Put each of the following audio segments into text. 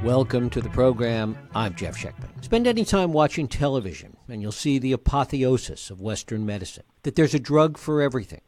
Welcome to the program. I'm Jeff Schechtman. Spend any time watching television, and you'll see the apotheosis of Western medicine, that there's a drug for everything.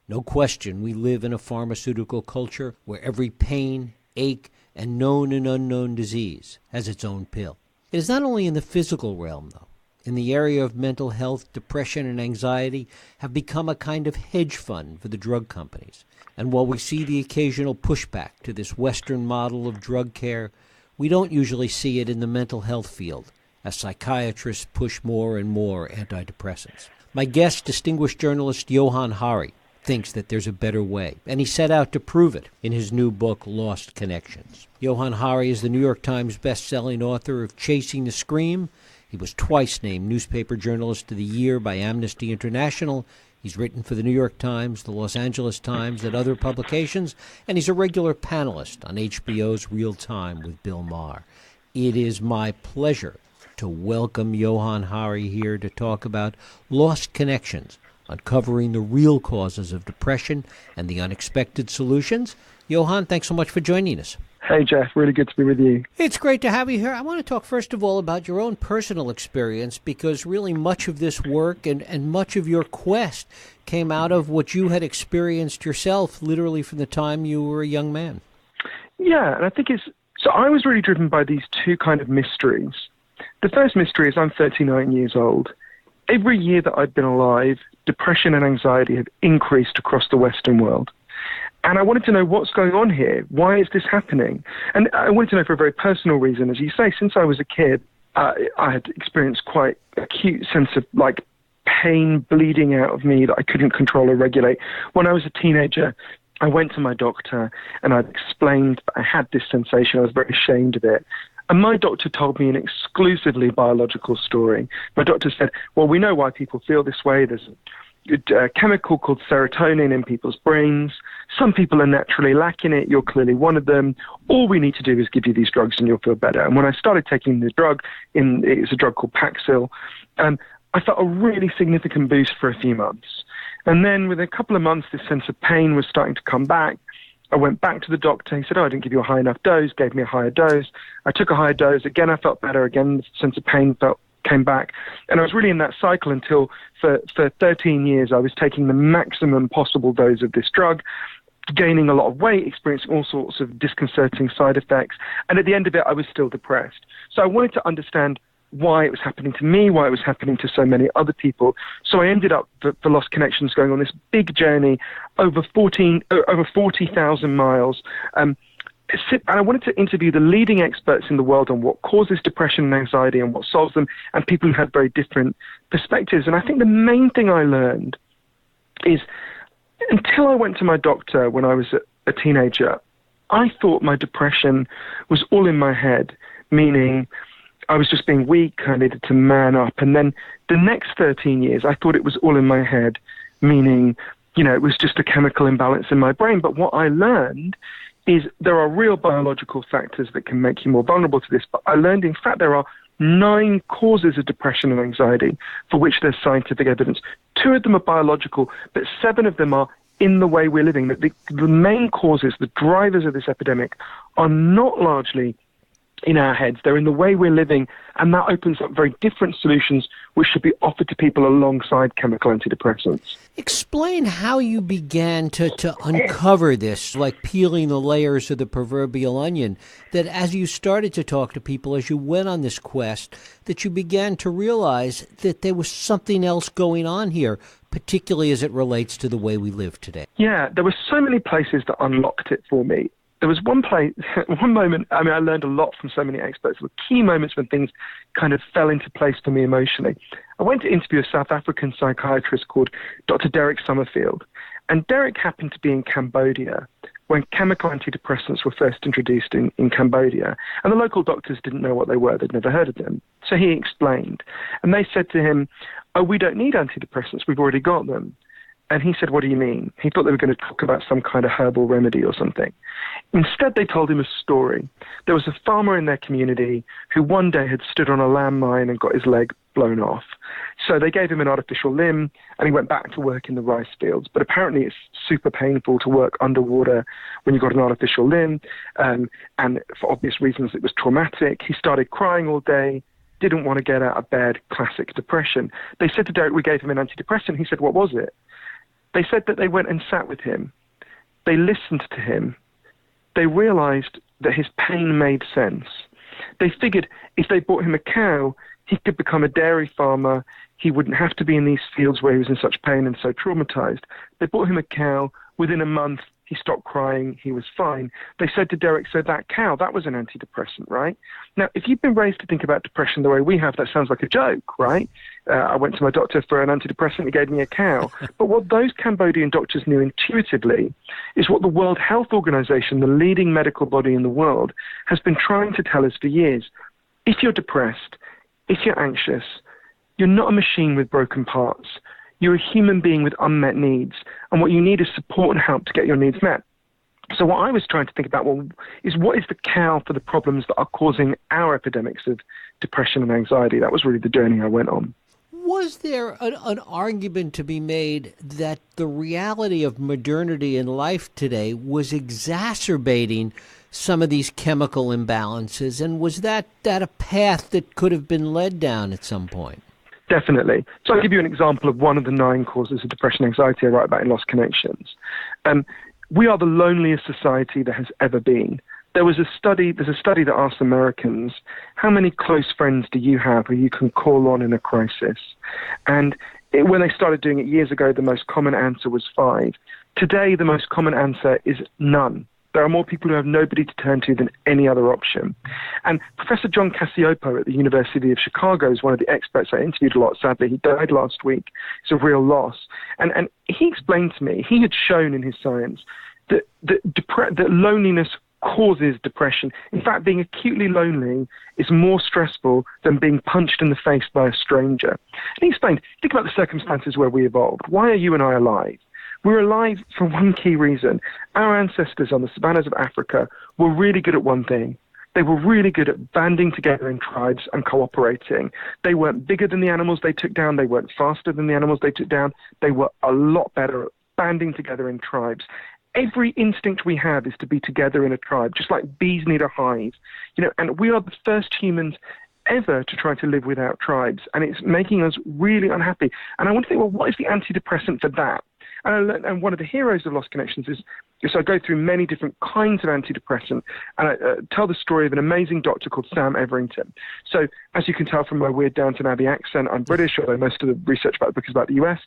No question, we live in a pharmaceutical culture where every pain, ache, and known and unknown disease has its own pill. It is not only in the physical realm, though. In the area of mental health, depression and anxiety have become a kind of hedge fund for the drug companies. And while we see the occasional pushback to this Western model of drug care, we don't usually see it in the mental health field, as psychiatrists push more and more antidepressants. My guest, distinguished journalist Johann Hari, thinks that there's a better way, and he set out to prove it in his new book, Lost Connections. Johann Hari is the New York Times best-selling author of Chasing the Scream. He was twice named Newspaper Journalist of the Year by Amnesty International. He's written for the New York Times, the Los Angeles Times, and other publications, and he's a regular panelist on HBO's Real Time with Bill Maher. It is my pleasure to welcome Johann Hari here to talk about Lost Connections, uncovering the real causes of depression and the unexpected solutions. Johann, thanks so much for joining us. Hey, Jeff. Really good to be with you. It's great to have you here. I want to talk, first of all, about your own personal experience, because really much of this work and much of your quest came out of what you had experienced yourself, literally from the time you were a young man. Yeah, and I think so I was really driven by these two kind of mysteries. The first mystery is I'm 39 years old. Every year that I've been alive, depression and anxiety have increased across the Western world. And I wanted to know what's going on here. Why is this happening? And I wanted to know for a very personal reason. As you say, since I was a kid, I had experienced quite acute sense of pain bleeding out of me that I couldn't control or regulate. When I was a teenager, I went to my doctor and I'd explained I had this sensation. I was very ashamed of it. And my doctor told me an exclusively biological story. My doctor said, well, we know why people feel this way. There's a chemical called serotonin in people's brains. Some people are naturally lacking it. You're clearly one of them. All we need to do is give you these drugs and you'll feel better. And when I started taking the drug, it's a drug called Paxil, I felt a really significant boost for a few months. And then within a couple of months, this sense of pain was starting to come back. I went back to the doctor. He said, I didn't give you a high enough dose, gave me a higher dose. I took a higher dose. Again, I felt better. Again, the sense of pain came back. And I was really in that cycle until for 13 years, I was taking the maximum possible dose of this drug, gaining a lot of weight, experiencing all sorts of disconcerting side effects. And at the end of it, I was still depressed. So I wanted to understand why it was happening to me, why it was happening to so many other people. So I ended up, for Lost Connections, going on this big journey over 40,000 miles. And I wanted to interview the leading experts in the world on what causes depression and anxiety and what solves them, and people who had very different perspectives. And I think the main thing I learned is, until I went to my doctor when I was a teenager, I thought my depression was all in my head, meaning I was just being weak, I needed to man up. And then the next 13 years, I thought it was all in my head, meaning, it was just a chemical imbalance in my brain. But what I learned is there are real biological factors that can make you more vulnerable to this. But I learned, in fact, there are 9 causes of depression and anxiety for which there's scientific evidence. 2 of them are biological, but 7 of them are in the way we're living. The main causes, the drivers of this epidemic, are not largely in our heads. They're in the way we're living, and that opens up very different solutions which should be offered to people alongside chemical antidepressants. Explain how you began to uncover this, like peeling the layers of the proverbial onion, that as you started to talk to people, as you went on this quest, that you began to realize that there was something else going on here, particularly as it relates to the way we live today. Yeah, there were so many places that unlocked it for me. There was one moment, I learned a lot from so many experts. There were key moments when things kind of fell into place for me emotionally. I went to interview a South African psychiatrist called Dr. Derek Summerfield. And Derek happened to be in Cambodia when chemical antidepressants were first introduced in Cambodia. And the local doctors didn't know what they were. They'd never heard of them. So he explained. And they said to him, oh, we don't need antidepressants. We've already got them. And he said, what do you mean? He thought they were going to talk about some kind of herbal remedy or something. Instead, they told him a story. There was a farmer in their community who one day had stood on a landmine and got his leg blown off. So they gave him an artificial limb, and he went back to work in the rice fields. But apparently it's super painful to work underwater when you've got an artificial limb. And for obvious reasons, it was traumatic. He started crying all day, didn't want to get out of bed, classic depression. They said to Derek, we gave him an antidepressant. He said, what was it? They said that they went and sat with him. They listened to him. They realized that his pain made sense. They figured if they bought him a cow, he could become a dairy farmer. He wouldn't have to be in these fields where he was in such pain and so traumatized. They bought him a cow. Within a month, he stopped crying. He was fine. They said to Derek, so that cow, that was an antidepressant, right? Now, if you've been raised to think about depression the way we have, that sounds like a joke, right? I went to my doctor for an antidepressant. He gave me a cow. But what those Cambodian doctors knew intuitively is what the World Health Organization, the leading medical body in the world, has been trying to tell us for years. If you're depressed, if you're anxious, you're not a machine with broken parts. You're a human being with unmet needs, and what you need is support and help to get your needs met. So what I was trying to think about is what is the cow for the problems that are causing our epidemics of depression and anxiety? That was really the journey I went on. Was there an argument to be made that the reality of modernity in life today was exacerbating some of these chemical imbalances, and was that a path that could have been led down at some point? Definitely. So I'll give you an example of one of the 9 causes of depression and anxiety I write about in Lost Connections. We are the loneliest society there has ever been. There's a study that asked Americans, how many close friends do you have who you can call on in a crisis? And when they started doing it years ago, the most common answer was 5. Today, the most common answer is none. There are more people who have nobody to turn to than any other option. And Professor John Cacioppo at the University of Chicago is one of the experts I interviewed a lot. Sadly, he died last week. It's a real loss. And he explained to me, he had shown in his science that loneliness causes depression. In fact, being acutely lonely is more stressful than being punched in the face by a stranger. And he explained, think about the circumstances where we evolved. Why are you and I alive? We're alive for one key reason. Our ancestors on the savannas of Africa were really good at one thing. They were really good at banding together in tribes and cooperating. They weren't bigger than the animals they took down. They weren't faster than the animals they took down. They were a lot better at banding together in tribes. Every instinct we have is to be together in a tribe, just like bees need a hive. And we are the first humans ever to try to live without tribes, and it's making us really unhappy. And I want to think, well, what is the antidepressant for that? And one of the heroes of Lost Connections is I go through many different kinds of antidepressant, and I tell the story of an amazing doctor called Sam Everington. So as you can tell from my weird Downton Abbey accent, I'm British, although most of the research about the book is about the US.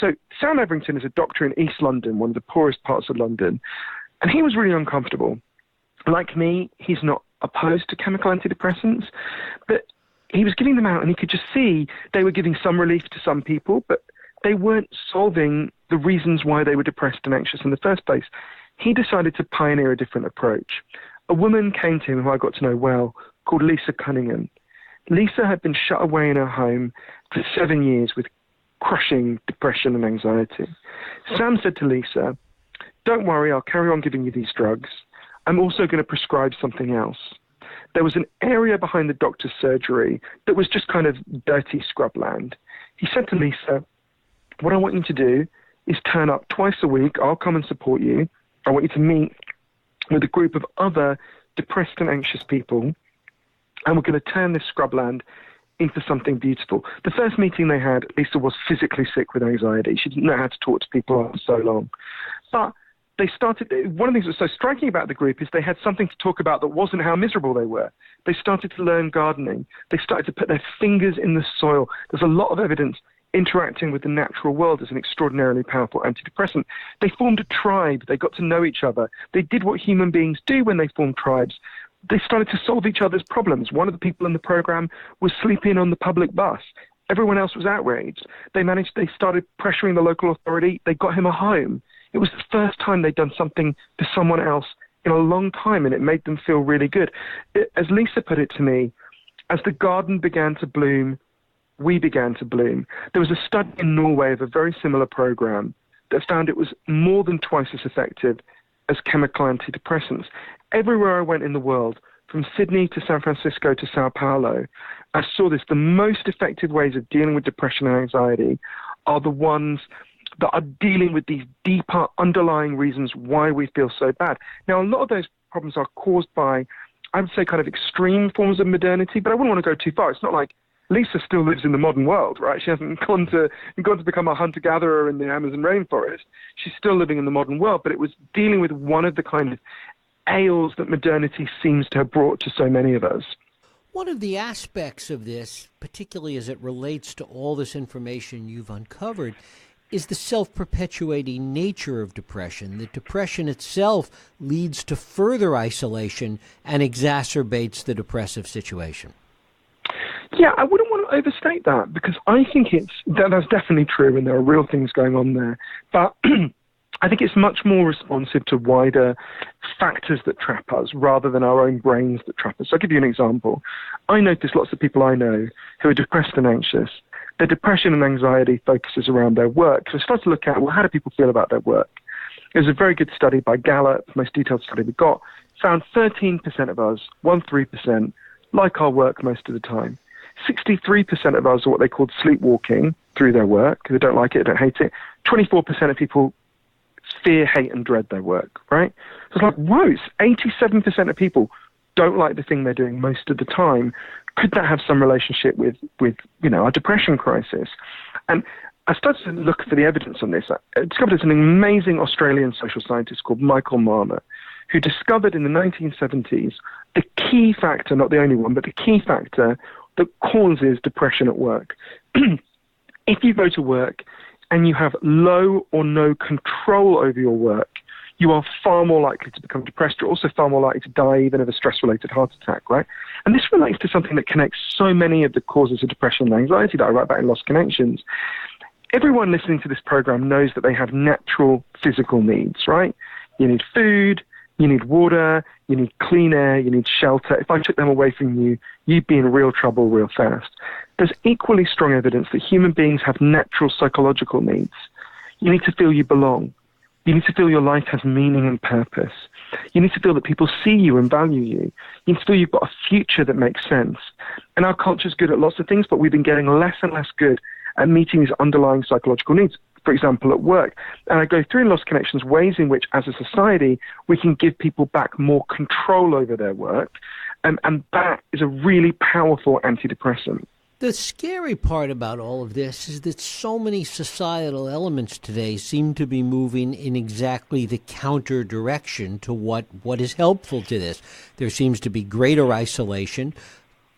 So Sam Everington is a doctor in East London, one of the poorest parts of London, and he was really uncomfortable. Like me, he's not opposed to chemical antidepressants, but he was giving them out, and he could just see they were giving some relief to some people, but they weren't solving the reasons why they were depressed and anxious in the first place. He decided to pioneer a different approach. A woman came to him who I got to know well, called Lisa Cunningham. Lisa had been shut away in her home for 7 years with crushing depression and anxiety. Sam said to Lisa, don't worry, I'll carry on giving you these drugs. I'm also going to prescribe something else. There was an area behind the doctor's surgery that was just kind of dirty scrubland. He said to Lisa, what I want you to do is turn up twice a week. I'll come and support you. I want you to meet with a group of other depressed and anxious people, and we're going to turn this scrubland into something beautiful. The first meeting they had, Lisa was physically sick with anxiety. She didn't know how to talk to people after so long. But they started, one of the things that was so striking about the group is they had something to talk about that wasn't how miserable they were. They started to learn gardening. They started to put their fingers in the soil. There's a lot of evidence interacting with the natural world is an extraordinarily powerful antidepressant. They formed a tribe. They got to know each other. They did what human beings do when they form tribes. They started to solve each other's problems. One of the people in the program was sleeping on the public bus. Everyone else was outraged. They started pressuring the local authority. They got him a home. It was the first time they'd done something for someone else in a long time, and it made them feel really good. As Lisa put it to me, as the garden began to bloom, we began to bloom. There was a study in Norway of a very similar program that found it was more than twice as effective as chemical antidepressants. Everywhere I went in the world, from Sydney to San Francisco to Sao Paulo, I saw this. The most effective ways of dealing with depression and anxiety are the ones that are dealing with these deeper underlying reasons why we feel so bad. Now, a lot of those problems are caused by, I would say, kind of extreme forms of modernity, but I wouldn't want to go too far. It's not like Lisa still lives in the modern world, right? She hasn't gone to become a hunter-gatherer in the Amazon rainforest. She's still living in the modern world, but it was dealing with one of the kind of ails that modernity seems to have brought to so many of us. One of the aspects of this, particularly as it relates to all this information you've uncovered, is the self-perpetuating nature of depression. That depression itself leads to further isolation and exacerbates the depressive situation. Yeah, I wouldn't want to overstate that, because I think that's definitely true and there are real things going on there. But I think it's much more responsive to wider factors that trap us rather than our own brains that trap us. So I'll give you an example. I notice lots of people I know who are depressed and anxious. Their depression and anxiety focuses around their work. So I start to look at, well, how do people feel about their work? There's a very good study by Gallup, most detailed study we got, found 13% of us, 13%, like our work most of the time. 63% of us are what they called sleepwalking through their work. They don't like it, they don't hate it. 24% of people fear, hate, and dread their work, right? So it's like, whoa, 87% of people don't like the thing they're doing most of the time. Could that have some relationship with our depression crisis? And I started to look for the evidence on this. I discovered there's an amazing Australian social scientist called Michael Marmer, who discovered in the 1970s the key factor, not the only one, but the key factor that causes depression at work. If you go to work and you have low or no control over your work, you are far more likely to become depressed. You're also far more likely to die even of a stress-related heart attack, right? And this relates to something that connects so many of the causes of depression and anxiety that I write about in Lost Connections. Everyone listening to this program knows that they have natural physical needs, right? You need food, you need water, you need clean air, you need shelter. If I took them away from you, you'd be in real trouble real fast. There's equally strong evidence that human beings have natural psychological needs. You need to feel you belong. You need to feel your life has meaning and purpose. You need to feel that people see you and value you. You need to feel you've got a future that makes sense. And our culture's good at lots of things, but we've been getting less and less good at meeting these underlying psychological needs, for example, at work. And I go through in Lost Connections ways in which, as a society, we can give people back more control over their work. And that is a really powerful antidepressant. The scary part about all of this is that so many societal elements today seem to be moving in exactly the counter direction to what is helpful to this. There seems to be greater isolation,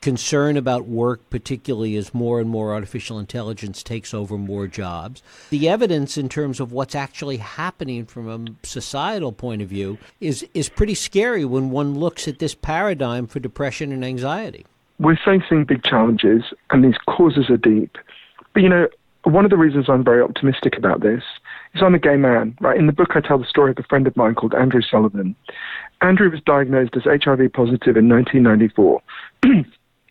concern about work, particularly as more and more artificial intelligence takes over more jobs. The evidence in terms of what's actually happening from a societal point of view is pretty scary when one looks at this paradigm for depression and anxiety. We're facing big challenges, and these causes are deep. But, one of the reasons I'm very optimistic about this is I'm a gay man, right? In the book, I tell the story of a friend of mine called Andrew Sullivan. Andrew was diagnosed as HIV positive in 1994.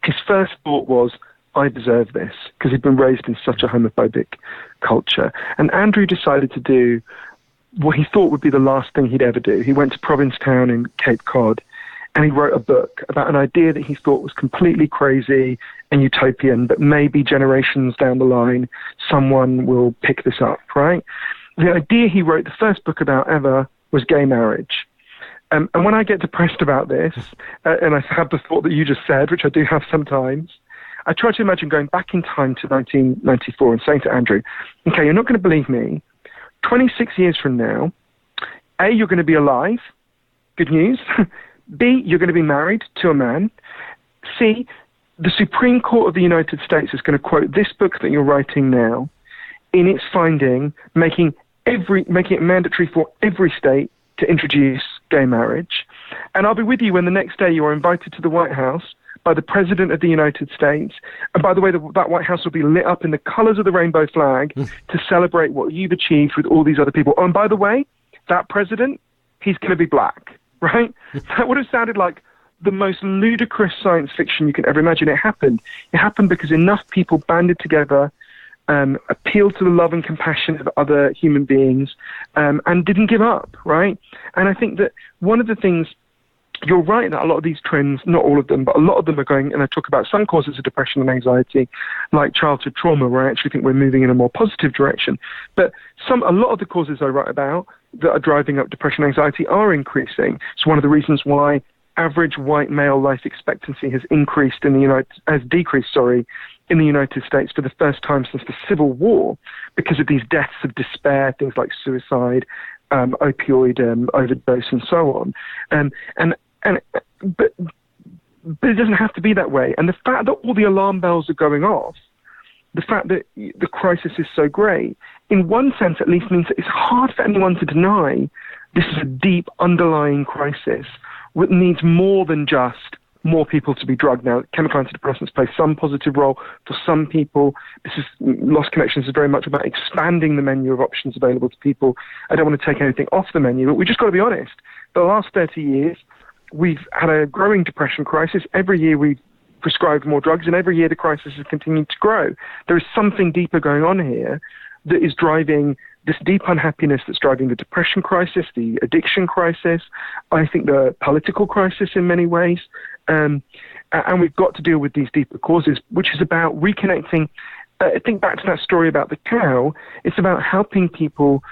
His first thought was, I deserve this, because he'd been raised in such a homophobic culture. And Andrew decided to do what he thought would be the last thing he'd ever do. He went to Provincetown in Cape Cod, and he wrote a book about an idea that he thought was completely crazy and utopian, but maybe generations down the line, someone will pick this up, right? The idea he wrote the first book about ever was gay marriage. And when I get depressed about this, and I have the thought that you just said, which I do have sometimes, I try to imagine going back in time to 1994 and saying to Andrew, okay, you're not going to believe me. 26 years from now, A, you're going to be alive. Good news. B, you're going to be married to a man. C, the Supreme Court of the United States is going to quote this book that you're writing now in its finding, making it mandatory for every state to introduce gay marriage. And I'll be with you when the next day you are invited to the White House by the President of the United States. And by the way, that White House will be lit up in the colors of the rainbow flag to celebrate what you've achieved with all these other people. Oh, and by the way, that president, he's going to be black. Right? That would have sounded like the most ludicrous science fiction you can ever imagine. It happened. It happened because enough people banded together, appealed to the love and compassion of other human beings, and didn't give up, right? And I think that one of the things, you're right that a lot of these trends, not all of them, but a lot of them are going, and I talk about some causes of depression and anxiety, like childhood trauma, where I actually think we're moving in a more positive direction. But a lot of the causes I write about that are driving up depression and anxiety are increasing. It's one of the reasons why average white male life expectancy has decreased in the United States for the first time since the Civil War, because of these deaths of despair, things like suicide, opioid overdose, and so on. But it doesn't have to be that way. And the fact that all the alarm bells are going off, the fact that the crisis is so great, in one sense at least means that it's hard for anyone to deny this is a deep underlying crisis that needs more than just more people to be drugged. Now, chemical antidepressants play some positive role for some people. Lost Connections is very much about expanding the menu of options available to people. I don't want to take anything off the menu, but we just got to be honest. The last 30 years, we've had a growing depression crisis. Every year we've prescribed more drugs, and every year the crisis has continued to grow. There is something deeper going on here that is driving this deep unhappiness that's driving the depression crisis, the addiction crisis, I think the political crisis in many ways. And we've got to deal with these deeper causes, which is about reconnecting. I think back to that story about the cow. It's about helping people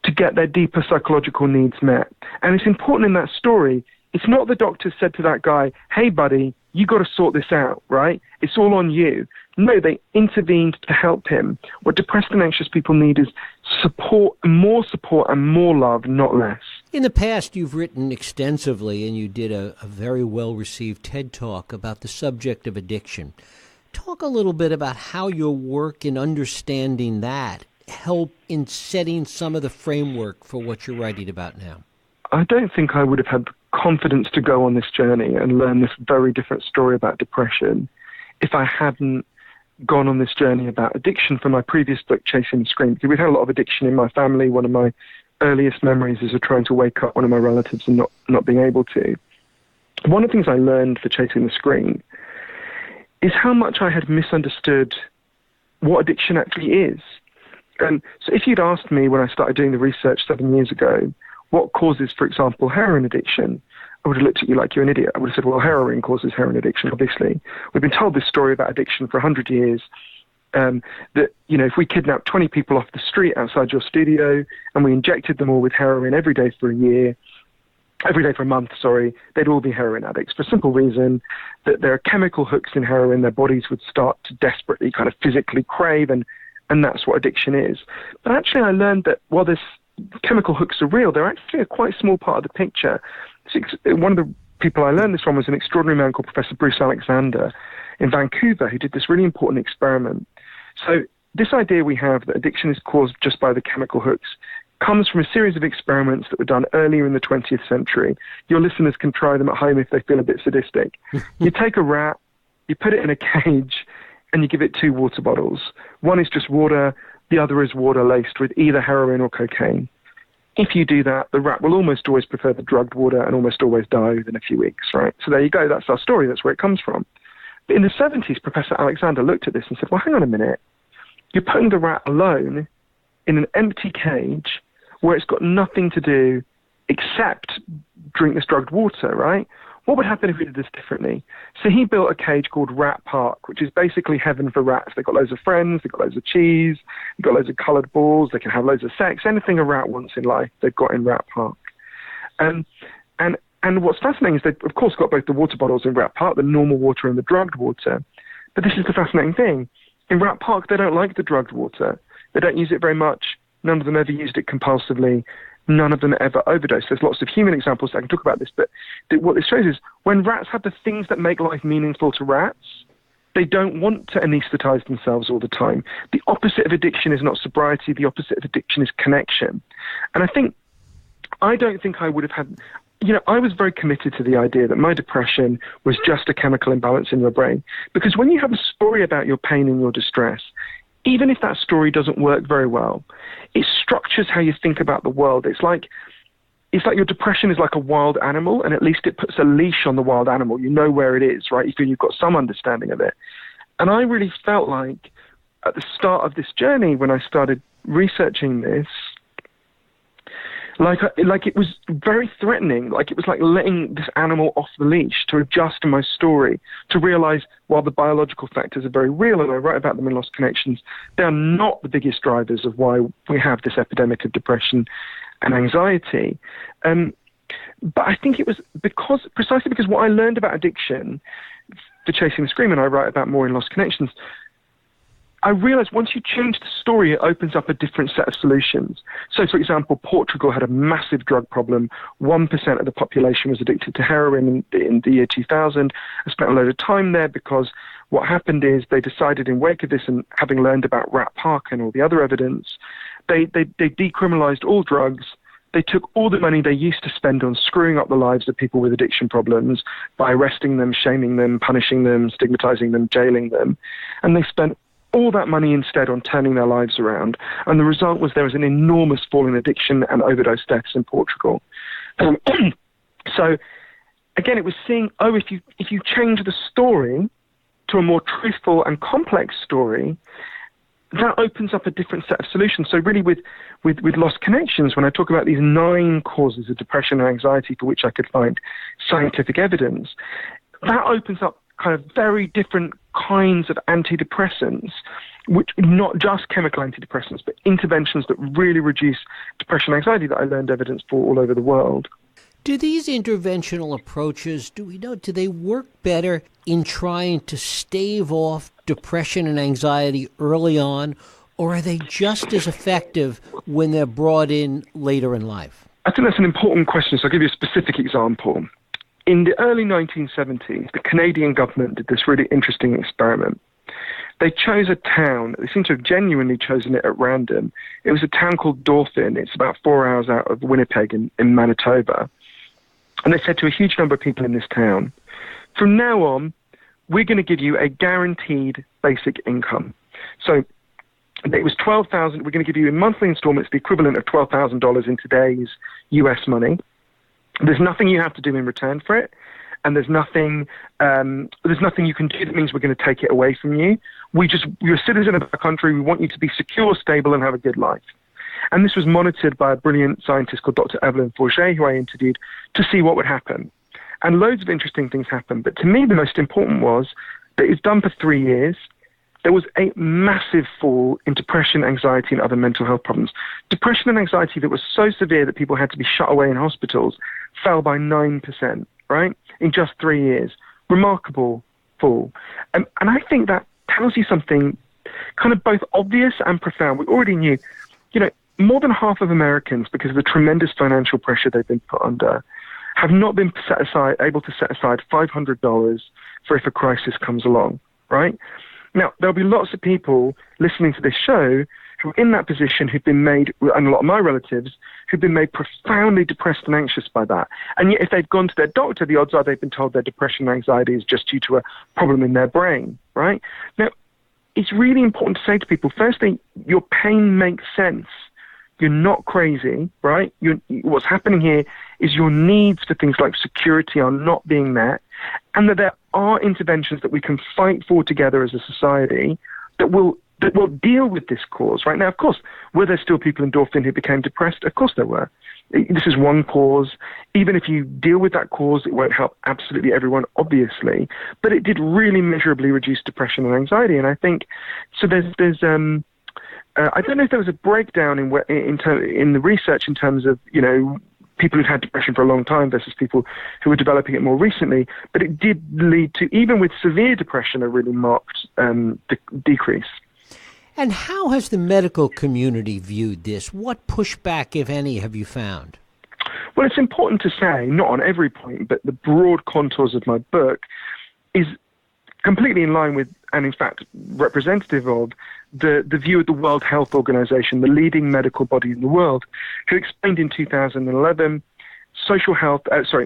to get their deeper psychological needs met. And it's important in that story. It's not the doctor said to that guy, hey, buddy, you got to sort this out, right? It's all on you. No, they intervened to help him. What depressed and anxious people need is support and more love, not less. In the past, you've written extensively, and you did a very well-received TED Talk about the subject of addiction. Talk a little bit about how your work in understanding that help in setting some of the framework for what you're writing about now. I don't think I would have had confidence to go on this journey and learn this very different story about depression if I hadn't gone on this journey about addiction from my previous book, Chasing the Scream. Because we've had a lot of addiction in my family. One of my earliest memories is of trying to wake up one of my relatives and not being able to. One of the things I learned for Chasing the Scream is how much I had misunderstood what addiction actually is. And so if you'd asked me when I started doing the research 7 years ago, what causes, for example, heroin addiction, I would have looked at you like you're an idiot. I would have said, well, heroin causes heroin addiction, obviously. We've been told this story about addiction for 100 years, that, if we kidnapped 20 people off the street outside your studio and we injected them all with heroin every day for a month, they'd all be heroin addicts for a simple reason that there are chemical hooks in heroin their bodies would start to desperately kind of physically crave, and that's what addiction is. But actually I learned that while this chemical hooks are real, they're actually a quite small part of the picture. One of the people I learned this from was an extraordinary man called Professor Bruce Alexander in Vancouver, who did this really important experiment. So this idea we have that addiction is caused just by the chemical hooks comes from a series of experiments that were done earlier in the 20th century. Your listeners can try them at home if they feel a bit sadistic. You take a rat, you put it in a cage, and you give it 2 water bottles. One is just water, the other is water laced with either heroin or cocaine. If you do that, the rat will almost always prefer the drugged water and almost always die within a few weeks, right? So there you go, that's our story, that's where it comes from. But in the 70s, Professor Alexander looked at this and said, well, hang on a minute. You're putting the rat alone in an empty cage where it's got nothing to do except drink this drugged water, right? What would happen if we did this differently? So he built a cage called Rat Park, which is basically heaven for rats. They've got loads of friends, they've got loads of cheese, they've got loads of coloured balls, they can have loads of sex. Anything a rat wants in life, they've got in Rat Park. And what's fascinating is they've, of course, got both the water bottles in Rat Park, the normal water and the drugged water. But this is the fascinating thing. In Rat Park, they don't like the drugged water. They don't use it very much. None of them ever used it compulsively. None of them ever overdosed. There's lots of human examples I can talk about this, but what this shows is when rats have the things that make life meaningful to rats, they don't want to anesthetize themselves all the time. The opposite of addiction is not sobriety. The opposite of addiction is connection. And I don't think I would have had, I was very committed to the idea that my depression was just a chemical imbalance in your brain. Because when you have a story about your pain and your distress, even if that story doesn't work very well, it structures how you think about the world. It's like it's like your depression is like a wild animal, and at least it puts a leash on the wild animal. You know where it is, right? You feel you've got some understanding of it. And I really felt like at the start of this journey, when I started researching this, like it was very threatening. Like it was like letting this animal off the leash to adjust to my story, to realize while the biological factors are very real, and I write about them in Lost Connections, they are not the biggest drivers of why we have this epidemic of depression and anxiety. But I think it was precisely because what I learned about addiction for Chasing the Scream, and I write about more in Lost Connections, I realized once you change the story, it opens up a different set of solutions. So, for example, Portugal had a massive drug problem. 1% of the population was addicted to heroin in the year 2000. I spent a load of time there because what happened is they decided in wake of this, and having learned about Rat Park and all the other evidence, they decriminalized all drugs. They took all the money they used to spend on screwing up the lives of people with addiction problems by arresting them, shaming them, punishing them, stigmatizing them, jailing them, and they spent all that money instead on turning their lives around. And the result was there was an enormous fall in addiction and overdose deaths in Portugal. So, again, it was seeing, if you change the story to a more truthful and complex story, that opens up a different set of solutions. So really with Lost Connections, when I talk about these 9 causes of depression and anxiety for which I could find scientific evidence, that opens up kind of very different kinds of antidepressants, which not just chemical antidepressants, but interventions that really reduce depression and anxiety that I learned evidence for all over the world. Do these interventional approaches, do they work better in trying to stave off depression and anxiety early on, or are they just as effective when they're brought in later in life? I think that's an important question, so I'll give you a specific example. In the early 1970s, the Canadian government did this really interesting experiment. They chose a town. They seem to have genuinely chosen it at random. It was a town called Dauphin. It's about 4 hours out of Winnipeg in Manitoba. And they said to a huge number of people in this town, from now on, we're going to give you a guaranteed basic income. So it was $12,000. We're going to give you in monthly installments the equivalent of $12,000 in today's US money. There's nothing you have to do in return for it, and there's nothing you can do that means we're going to take it away from you. You're a citizen of our country. We want you to be secure, stable, and have a good life. And this was monitored by a brilliant scientist called Dr. Evelyn Forget, who I interviewed, to see what would happen. And loads of interesting things happened. But to me, the most important was that it was done for 3 years. There was a massive fall in depression, anxiety, and other mental health problems. Depression and anxiety that was so severe that people had to be shut away in hospitals fell by 9%, right, in just 3 years. Remarkable fall. And I think that tells you something kind of both obvious and profound. We already knew, more than half of Americans, because of the tremendous financial pressure they've been put under, have not been able to set aside $500 for if a crisis comes along, right? Now, there'll be lots of people listening to this show who are in that position who've been made, and a lot of my relatives, who've been made profoundly depressed and anxious by that. And yet if they've gone to their doctor, the odds are they've been told their depression and anxiety is just due to a problem in their brain, right? Now, it's really important to say to people, firstly, your pain makes sense. You're not crazy, right? What's happening here is your needs for things like security are not being met, and that there are interventions that we can fight for together as a society that will deal with this cause. Right now, of course, were there still people in Dauphin who became depressed? Of course there were. This is one cause. Even if you deal with that cause, it won't help absolutely everyone, obviously, but it did really measurably reduce depression and anxiety. And I think so. I don't know if there was a breakdown in the research in terms of, people who'd had depression for a long time versus people who were developing it more recently, but it did lead to, even with severe depression, a really marked decrease. And how has the medical community viewed this? What pushback, if any, have you found? Well, it's important to say, not on every point, but the broad contours of my book is completely in line with, and in fact representative of, the view of the World Health Organization, the leading medical body in the world, who explained in 2011,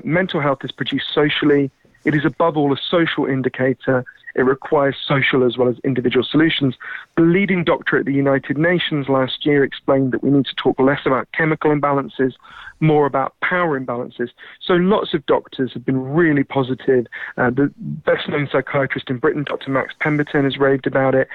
mental health is produced socially. It is above all a social indicator. It requires social as well as individual solutions. The leading doctor at the United Nations last year explained that we need to talk less about chemical imbalances, more about power imbalances. So lots of doctors have been really positive. The best-known psychiatrist in Britain, Dr. Max Pemberton, has raved about it.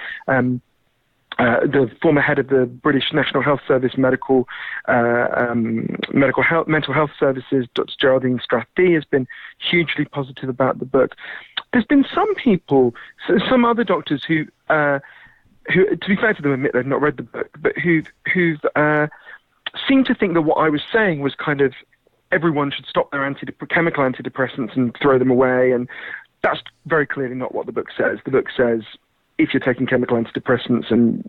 The former head of the British National Health Service mental health services, Dr. Geraldine Strathee, has been hugely positive about the book. There's been some people, some other doctors who, to be fair to them, admit they've not read the book, but who've seemed to think that what I was saying was kind of everyone should stop their chemical antidepressants and throw them away, and that's very clearly not what the book says. The book says, if you're taking chemical antidepressants and,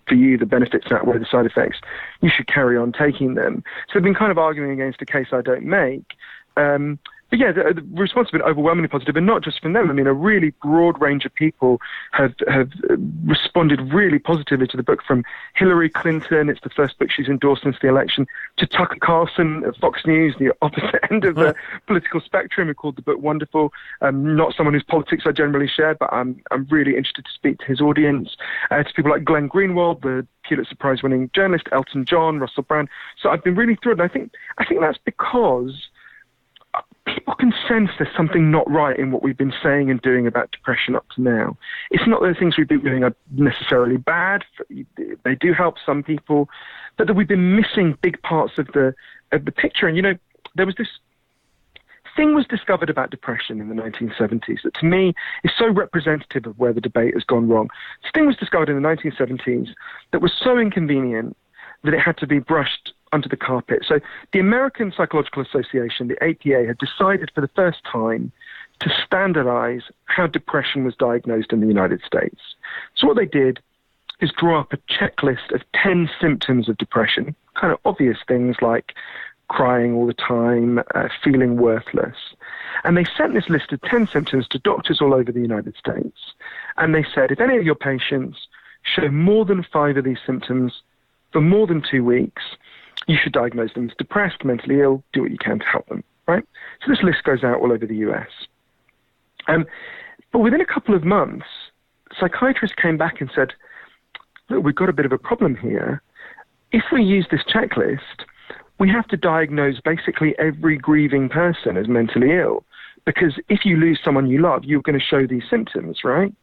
for you the benefits outweigh the side effects, you should carry on taking them. So I've been kind of arguing against a case I don't make. But yeah, the response has been overwhelmingly positive, and not just from them. I mean, a really broad range of people have responded really positively to the book, from Hillary Clinton, it's the first book she's endorsed since the election, to Tucker Carlson at Fox News, the opposite end of the political spectrum, who called the book wonderful. Not someone whose politics I generally share, but I'm really interested to speak to his audience. To people like Glenn Greenwald, the Pulitzer Prize-winning journalist, Elton John, Russell Brand. So I've been really thrilled. And I think that's because people can sense there's something not right in what we've been saying and doing about depression up to now. It's not that the things we've been doing are necessarily bad. They do help some people, but that we've been missing big parts of the picture. And, there was this thing was discovered about depression in the 1970s that to me is so representative of where the debate has gone wrong. This thing was discovered in the 1970s that was so inconvenient that it had to be brushed under the carpet. So the American Psychological Association, the APA, had decided for the first time to standardize how depression was diagnosed in the United States. So what they did is draw up a checklist of 10 symptoms of depression, kind of obvious things like crying all the time, feeling worthless. And they sent this list of 10 symptoms to doctors all over the United States. And they said, if any of your patients show more than 5 of these symptoms for more than 2 weeks, you should diagnose them as depressed, mentally ill, do what you can to help them, right? So this list goes out all over the US. But within a couple of months, psychiatrists came back and said, look, we've got a bit of a problem here. If we use this checklist, we have to diagnose basically every grieving person as mentally ill, because if you lose someone you love, you're going to show these symptoms, right?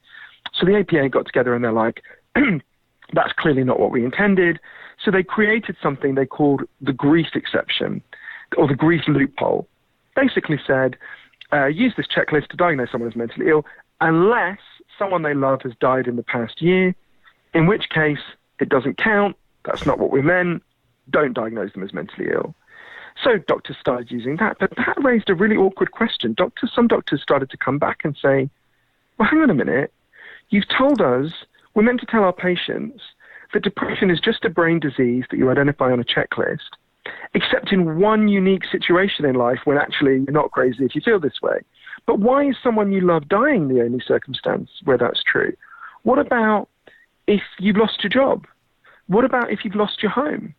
So the APA got together and they're like, that's clearly not what we intended. So they created something they called the grief exception, or the grief loophole. Basically said, use this checklist to diagnose someone as mentally ill unless someone they love has died in the past year, in which case it doesn't count, that's not what we meant, don't diagnose them as mentally ill. So doctors started using that, but that raised a really awkward question. Some doctors started to come back and say, well, hang on a minute, you've told us, we're meant to tell our patients that depression is just a brain disease that you identify on a checklist, except in one unique situation in life when actually you're not crazy if you feel this way. But why is someone you love dying the only circumstance where that's true? What about if you've lost your job? What about if you've lost your home?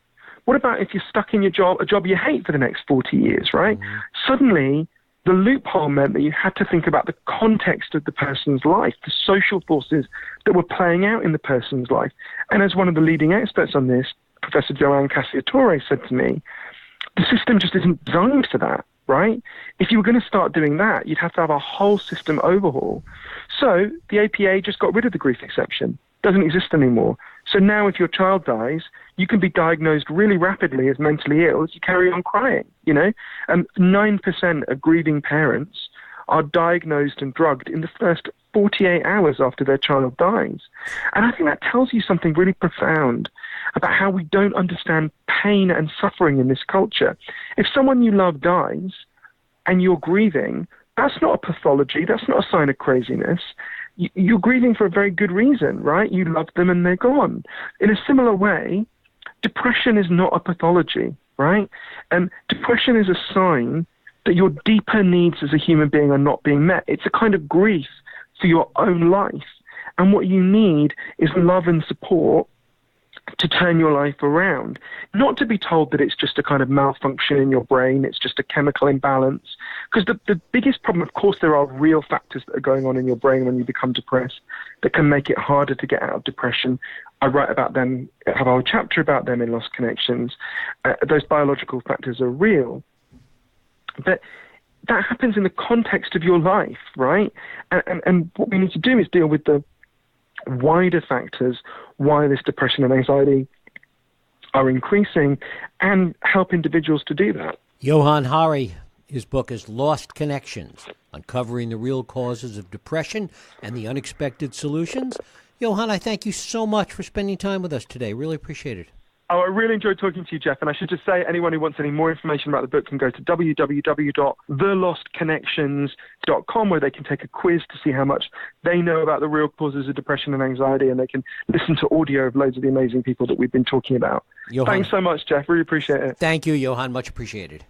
What about if you're stuck in a job you hate for the next 40 years, right? Mm-hmm. Suddenly, the loophole meant that you had to think about the context of the person's life, the social forces that were playing out in the person's life. And as one of the leading experts on this, Professor Johann Hari said to me, the system just isn't designed for that, right? If you were going to start doing that, you'd have to have a whole system overhaul. So the APA just got rid of the grief exception. Doesn't exist anymore. So now if your child dies, you can be diagnosed really rapidly as mentally ill as you carry on crying, 9% of grieving parents are diagnosed and drugged in the first 48 hours after their child dies. And I think that tells you something really profound about how we don't understand pain and suffering in this culture. If someone you love dies and you're grieving, that's not a pathology, that's not a sign of craziness. You're grieving for a very good reason, right? You love them and they're gone. In a similar way, depression is not a pathology, right? And depression is a sign that your deeper needs as a human being are not being met. It's a kind of grief for your own life. And what you need is love and support to turn your life around. Not to be told that it's just a kind of malfunction in your brain, it's just a chemical imbalance. Because the biggest problem, of course, there are real factors that are going on in your brain when you become depressed that can make it harder to get out of depression. I write about them, I have a whole chapter about them in Lost Connections. Those biological factors are real. But that happens in the context of your life, right? And what we need to do is deal with the wider factors why this depression and anxiety are increasing and help individuals to do that. Johann Hari, his book is Lost Connections, Uncovering the Real Causes of Depression and the Unexpected Solutions. Johann, I thank you so much for spending time with us today. Really appreciate it. Oh, I really enjoyed talking to you, Jeff. And I should just say, anyone who wants any more information about the book can go to www.thelostconnections.com, where they can take a quiz to see how much they know about the real causes of depression and anxiety, and they can listen to audio of loads of the amazing people that we've been talking about. Johann, thanks so much, Jeff. Really appreciate it. Thank you, Johann. Much appreciated.